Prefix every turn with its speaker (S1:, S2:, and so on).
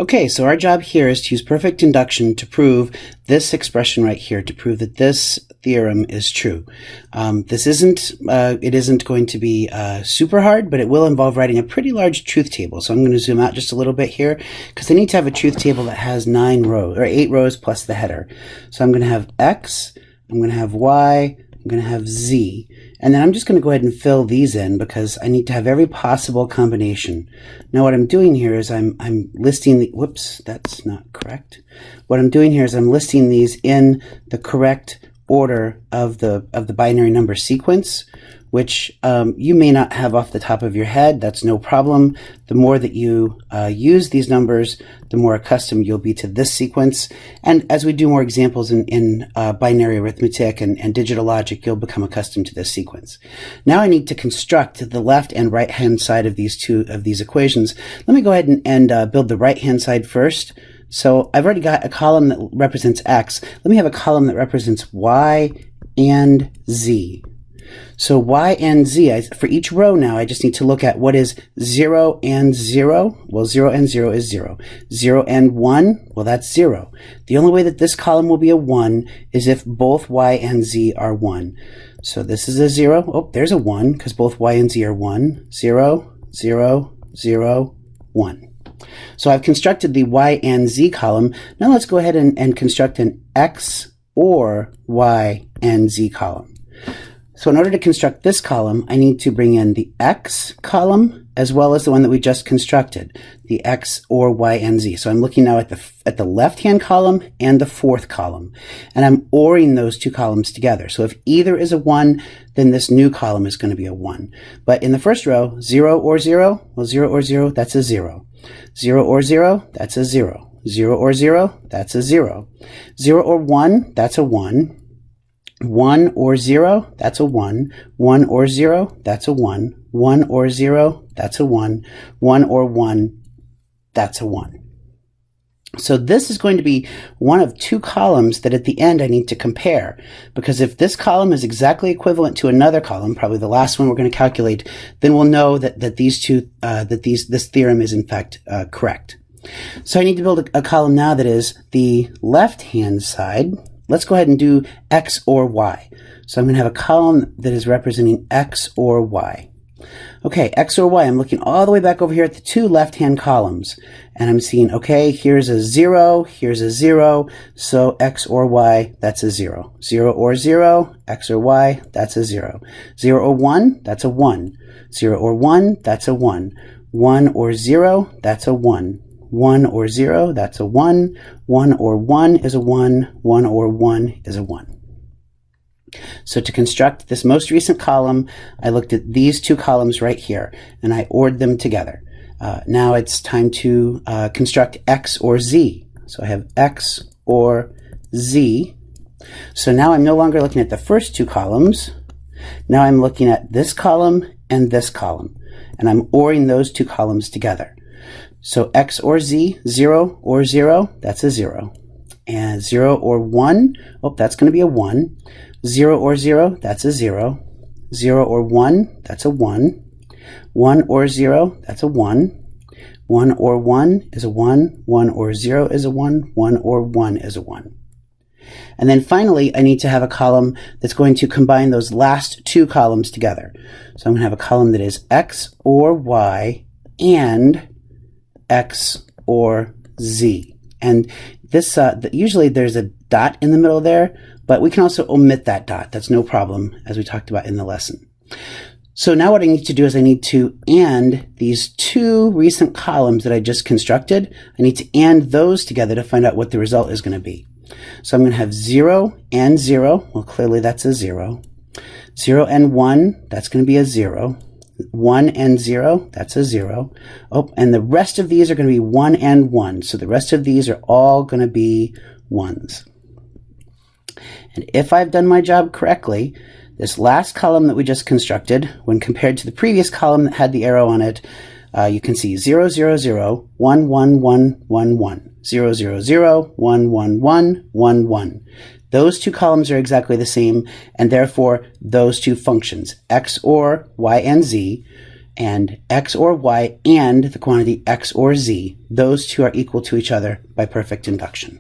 S1: Okay, so our job here is to use perfect induction to prove this expression right here, to prove that this theorem is true. It isn't going to be super hard, but it will involve writing a pretty large truth table. So I'm going to zoom out just a little bit here because I need to have a truth table that has 9 rows, or 8 rows plus the header. So I'm going to have X, I'm going to have Y, I'm going to have Z, and then I'm just going to go ahead and fill these in because I need to have every possible combination. Now what I'm doing here is I'm listing the, whoops, that's not correct. What I'm doing here is I'm listing these in the correct order of the binary number sequence, which you may not have off the top of your head. That's no problem. The more that you use these numbers, the more accustomed you'll be to this sequence. And as we do more examples in binary arithmetic and digital logic, you'll become accustomed to this sequence. Now I need to construct the left and right hand side of these equations. Let me go ahead and build the right hand side first. So I've already got a column that represents X. Let me have a column that represents Y and Z. So Y and Z, for each row now, I just need to look at what is 0 and 0. Well, 0 and 0 is 0. 0 and 1, well, that's 0. The only way that this column will be a 1 is if both Y and Z are 1. So this is a 0. Oh, there's a 1 because both Y and Z are 1. 0, 0, 0, 1. So I've constructed the Y and Z column. Now let's go ahead and construct an X or Y and Z column. So in order to construct this column, I need to bring in the X column as well as the one that we just constructed, the X or Y and Z. So I'm looking now at the left-hand column and the fourth column, and I'm ORing those two columns together. So if either is a 1, then this new column is going to be a 1. But in the first row, 0 or 0, well, 0 or 0, that's a 0. 0 or 0, that's a 0. 0 or 0, that's a 0. 0 or 1, that's a 1. 1 or 0, that's a 1. 1 or 0, that's a 1. 1 or 0, that's a 1. 1 or 1, that's a 1. So this is going to be one of two columns that at the end I need to compare, because if this column is exactly equivalent to another column, probably the last one we're going to calculate, then we'll know that this theorem is in fact correct. So I need to build a column now that is the left-hand side. Let's go ahead and do X or Y. So I'm going to have a column that is representing X or Y. Okay, X or Y, I'm looking all the way back over here at the two left-hand columns. And I'm seeing, okay, here's a 0, here's a 0. So X or Y, that's a 0. 0 or 0, X or Y, that's a 0. 0 or 1, that's a 1. 0 or 1, that's a 1. 1 or 0, that's a 1. 1 or 0, that's a 1. 1 or 1 is a 1. 1 or 1 is a 1. So to construct this most recent column, I looked at these two columns right here, and I ORed them together. Now it's time to construct X or Z. So I have X or Z. So now I'm no longer looking at the first two columns. Now I'm looking at this column and this column, and I'm ORing those two columns together. So X or Z, 0 or 0, that's a 0. And 0 or 1, oh, that's going to be a 1. 0 or 0, that's a 0. 0 or 1, that's a 1. 1 or 0, that's a 1. 1 or 1 is a 1. 1 or 0 is a 1. 1 or 1 is a 1. And then finally, I need to have a column that's going to combine those last two columns together. So I'm going to have a column that is X or Y and X or Z. And this usually there's a dot in the middle there, but we can also omit that dot. That's no problem, as we talked about in the lesson. So now what I need to do is I need to AND these two recent columns that I just constructed. I need to AND those together to find out what the result is going to be. So I'm going to have 0 and 0. Well, clearly that's a 0. 0 and 1, that's going to be a 0. 1 and 0, that's a 0. Oh, and the rest of these are going to be 1 and 1. So the rest of these are all going to be 1s. And if I've done my job correctly, this last column that we just constructed, when compared to the previous column that had the arrow on it, you can see 0, 0, 0, 1, 1, 1, 1, 1. 0, 0, 0, 1, 1, 1, 1, 1. Those two columns are exactly the same, and therefore those two functions, X or Y and Z, and x or y and the quantity x or z, those two are equal to each other by perfect induction.